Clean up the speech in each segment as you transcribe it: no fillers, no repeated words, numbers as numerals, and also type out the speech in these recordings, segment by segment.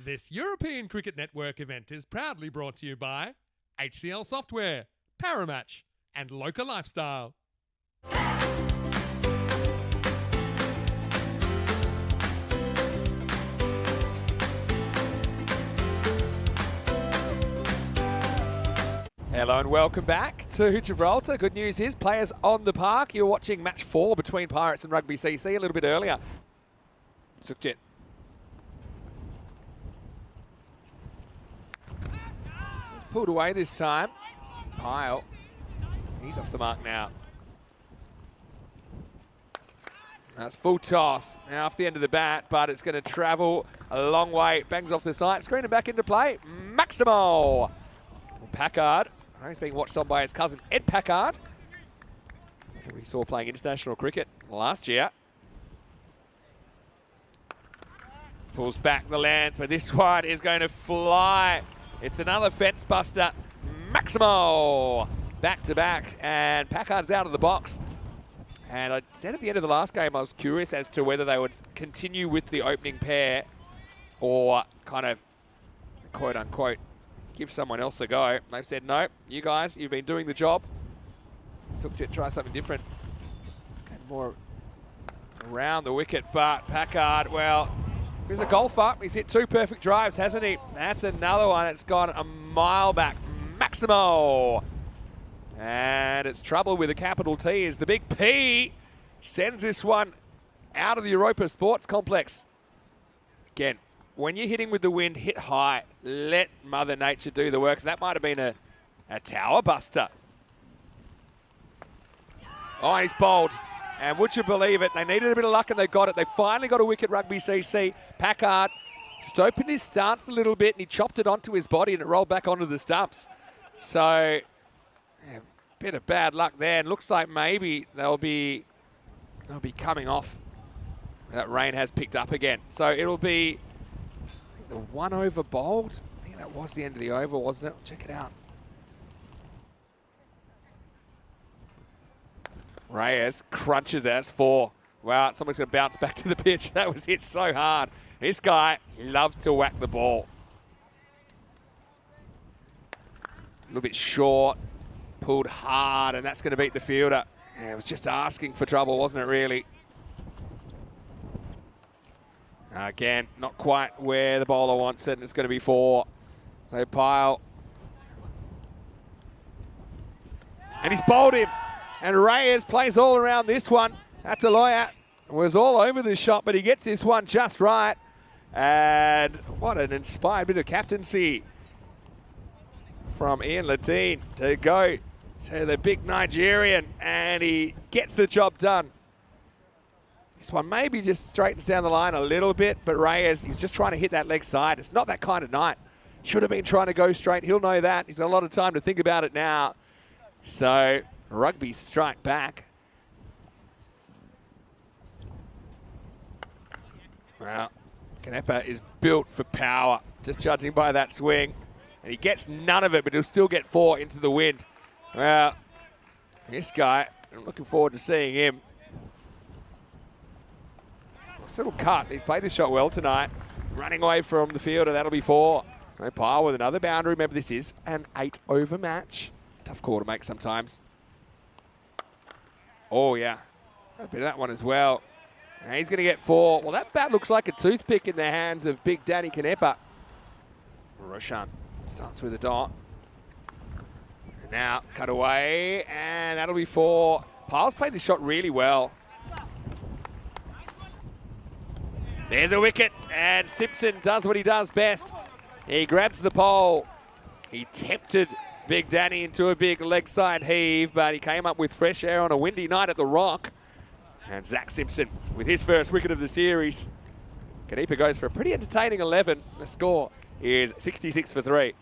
This European Cricket Network event is proudly brought to you by HCL Software, Paramatch, and Local Lifestyle. Hello and welcome back to Gibraltar. Good news is players on the park. You're watching match 4 between Pirates and Rugby CC a little bit earlier. Sukhjit. Pulled away this time. Pyle. He's off the mark now. That's full toss. Now off the end of the bat, but it's going to travel a long way. Bangs off the side. Screen it back into play. Maximo. Packard. He's being watched on by his cousin Ed Packard, who we saw playing international cricket last year. Pulls back the length, but this one is going to fly. It's another fence buster. Maximo! Back to back, and Packard's out of the box. And I said at the end of the last game, I was curious as to whether they would continue with the opening pair or kind of, quote unquote, give someone else a go. They've said, no, you guys, you've been doing the job. Sukhjit try something different. More around the wicket, but Packard, well, he's a golfer. He's hit 2 perfect drives, hasn't he? That's another one that's gone a mile back. Maximo. And it's trouble with a capital T as the big P sends this one out of the Europa Sports Complex. Again, when you're hitting with the wind, hit high. Let Mother Nature do the work. That might have been a tower buster. Oh, he's bowled. And would you believe it? They needed a bit of luck and they got it. They finally got a wicket, Rugby CC. Packard just opened his stance a little bit and he chopped it onto his body and it rolled back onto the stumps. So, yeah, bit of bad luck there. And looks like maybe they'll be coming off. That rain has picked up again. So it'll be the 1 over bowled. I think that was the end of the over, wasn't it? Check it out. Reyes crunches as 4. Wow, someone's going to bounce back to the pitch. That was hit so hard. This guy loves to whack the ball. A little bit short, pulled hard, and that's going to beat the fielder. Yeah, it was just asking for trouble, wasn't it, really? Again, not quite where the bowler wants it, and it's going to be 4. So Pyle. And he's bowled him. And Reyes plays all around this one. Ataloya was all over this shot, but he gets this one just right. And what an inspired bit of captaincy from Ian Latine to go to the big Nigerian, and he gets the job done. This one maybe just straightens down the line a little bit, but Reyes, he's just trying to hit that leg side. It's not that kind of night. Should have been trying to go straight. He'll know that. He's got a lot of time to think about it now. So Rugby strike back. Well, Canepa is built for power, just judging by that swing. And he gets none of it, but he'll still get 4 into the wind. Well, this guy, I'm looking forward to seeing him. Little cut. He's played this shot well tonight. Running away from the fielder, that'll be 4. No Pyle with another boundary. Remember, this is an 8 over match. Tough call to make sometimes. Oh, yeah. A bit of that one as well. And he's going to get 4. Well, that bat looks like a toothpick in the hands of big Danny Canepa. Roshan starts with a dot. And now, cut away, and that'll be 4. Pyle's played this shot really well. There's a wicket, and Simpson does what he does best. He grabs the pole. He tempted Big Danny into a big leg side heave, but he came up with fresh air on a windy night at the Rock. And Zach Simpson with his first wicket of the series. Canepa goes for a pretty entertaining 11. The score is 66 for 3.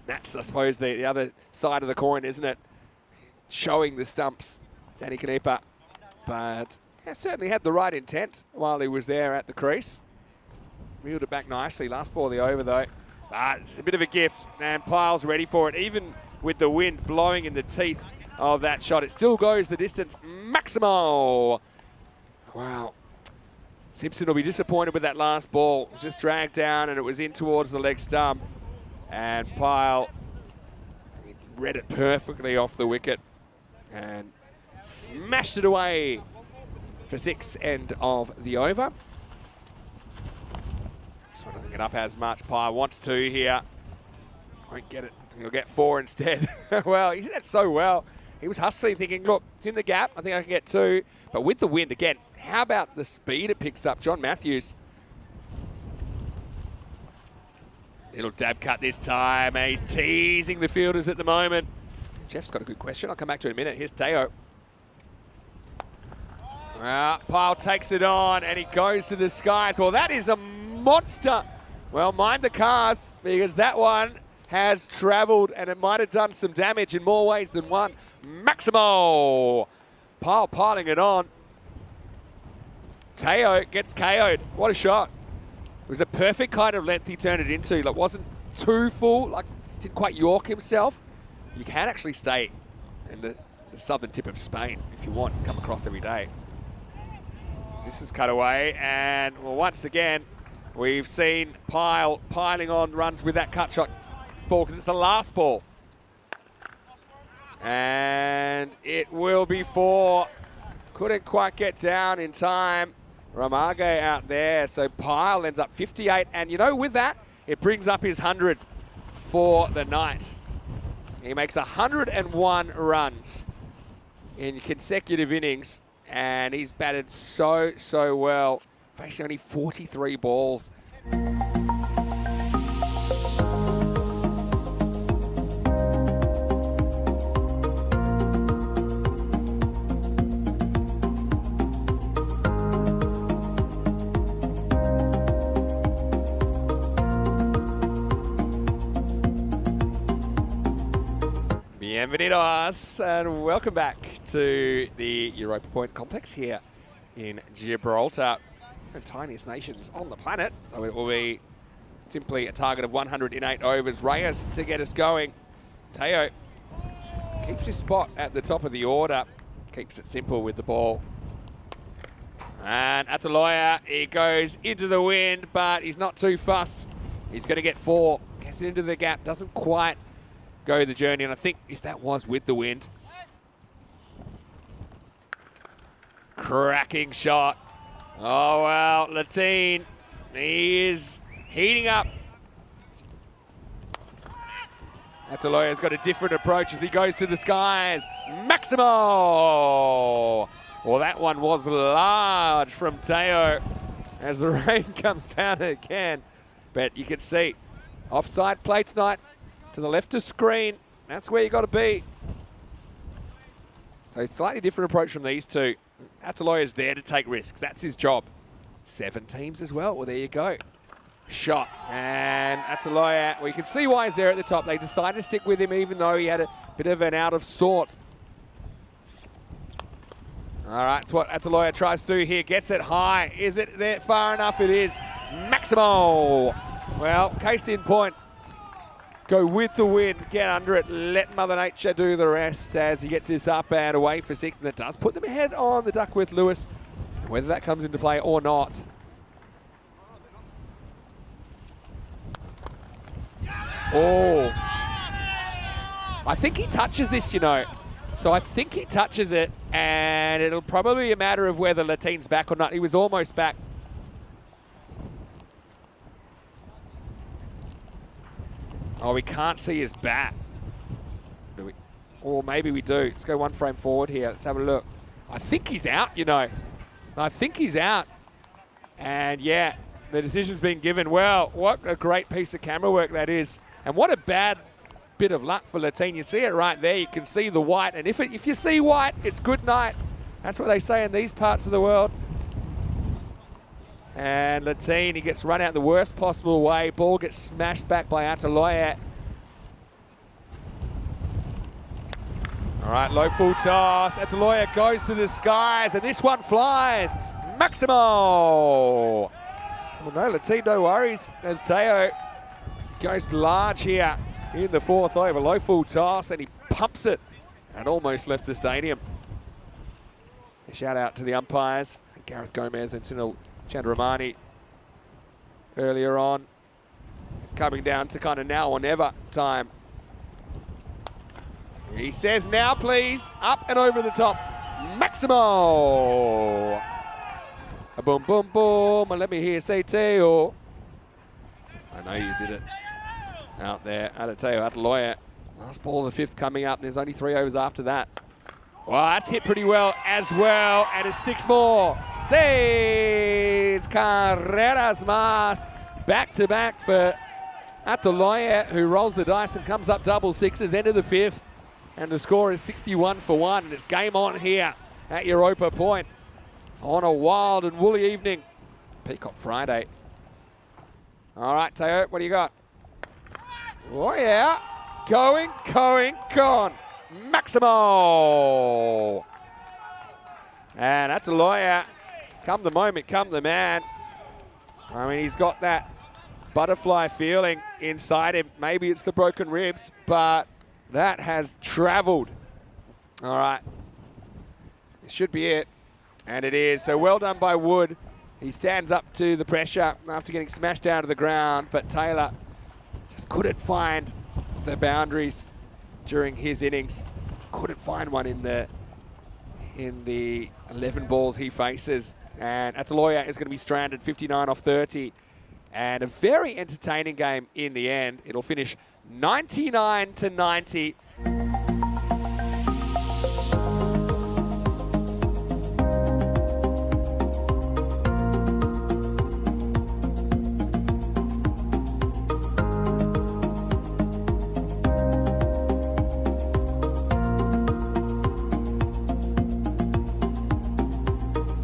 That's, I suppose, the other side of the coin, isn't it? Showing the stumps, Danny Canepa. But yeah, certainly had the right intent while he was there at the crease. Reeled it back nicely. Last ball of the over, though. But it's a bit of a gift, and Pyle's ready for it. Even with the wind blowing in the teeth of that shot, it still goes the distance. Maximo! Wow. Simpson will be disappointed with that last ball. It was just dragged down and it was in towards the leg stump. And Pyle read it perfectly off the wicket and smashed it away for 6 end of the over. This one doesn't get up as much. Pyle wants 2 here. Won't get it. He'll get 4 instead. Well, he did that so well. He was hustling, thinking, look, it's in the gap. I think I can get 2. But with the wind, again, how about the speed it picks up? John Matthews. Little dab cut this time, and he's teasing the fielders at the moment. Jeff's got a good question. I'll come back to it in a minute. Here's Teo. Well, Pyle takes it on, and he goes to the skies. Well, that is a monster. Well, mind the cars, because that one has travelled, and it might have done some damage in more ways than one. Maximo! Pyle piling it on. Teo gets KO'd. What a shot. It was a perfect kind of length he turned it into. Like, wasn't too full, like didn't quite York himself. You can actually stay in the southern tip of Spain if you want, come across every day. This is cut away, and well, once again, we've seen Pyle piling on runs with that cut shot ball because it's the last ball. And it will be 4. Couldn't quite get down in time. Ramage out there, so Pyle ends up 58. And you know, with that, it brings up his 100 for the night. He makes 101 runs in consecutive innings, and he's batted so well, facing only 43 balls. Bienvenidos and welcome back to the Europa Point complex here in Gibraltar, the tiniest nations on the planet. So it will be simply a target of 100 in 8 overs. Reyes to get us going. Teo keeps his spot at the top of the order, keeps it simple with the ball. And Ataloya, he goes into the wind, but he's not too fussed. He's going to get 4, gets into the gap, doesn't quite go the journey, and I think if that was with the wind. Cracking shot. Oh, well, Latine, he is heating up. Ataloya's got a different approach as he goes to the skies. Maximo! Well, that one was large from Teo as the rain comes down again. But you can see, offside play tonight. To the left of screen, that's where you got to be. So slightly different approach from these two. Ataloya's there to take risks. That's his job. 7 teams as well. Well, there you go. Shot. And Ataloya, well, you can see why he's there at the top. They decided to stick with him even though he had a bit of an out of sort. All right, that's what Ataloya tries to do here. Gets it high. Is it there far enough? It is. Maximo. Well, case in point. Go with the wind, get under it, let Mother Nature do the rest as he gets this up and away for 6. And it does put them ahead on the Duckworth Lewis. Whether that comes into play or not. Oh. I think he touches this, you know. So I think he touches it, and it'll probably be a matter of whether Latine's back or not. He was almost back. Oh, we can't see his bat. Do we? Or maybe we do. Let's go 1 frame forward here. Let's have a look. I think he's out, you know. I think he's out. And yeah, the decision's been given. Well, what a great piece of camera work that is. And what a bad bit of luck for Latine. You see it right there. You can see the white. And if you see white, it's good night. That's what they say in these parts of the world. And Latine, he gets run out the worst possible way. Ball gets smashed back by Ataloya. All right, low full toss. Ataloya goes to the skies, and this one flies. Maximo! Well, no, Latine, no worries. As Teo goes large here in the 4th over. Low full toss, and he pumps it and almost left the stadium. A shout out to the umpires, Gareth Gomez and Sunil Chandramani earlier on. It's coming down to kind of now or never time. He says now, please. Up and over the top. Maximo. A boom, boom, boom. And let me hear say Teo. I know you did it. Out there. Atateo Ataloya. Last ball of the fifth coming up. There's only 3 overs after that. Well, that's hit pretty well as well. And it's 6 more. 6 carreras más. Back-to-back for Ataloya, who rolls the dice and comes up double sixes. End of the fifth. And the score is 61 for 1. And it's game on here at Europa Point on a wild and woolly evening. Peacock Friday. All right, Teo, what do you got? Oh, yeah. Going, gone. Maximo. And that's a lawyer. Come the moment, come the man. I mean, he's got that butterfly feeling inside him. Maybe it's the broken ribs, but that has traveled. All right. It should be it. And it is. So well done by Wood. He stands up to the pressure after getting smashed down to the ground, but Taylor just couldn't find the boundaries during his innings. Couldn't find one in the 11 balls he faces. And Ataloya is going to be stranded 59 off 30. And a very entertaining game in the end. It'll finish 99 to 90.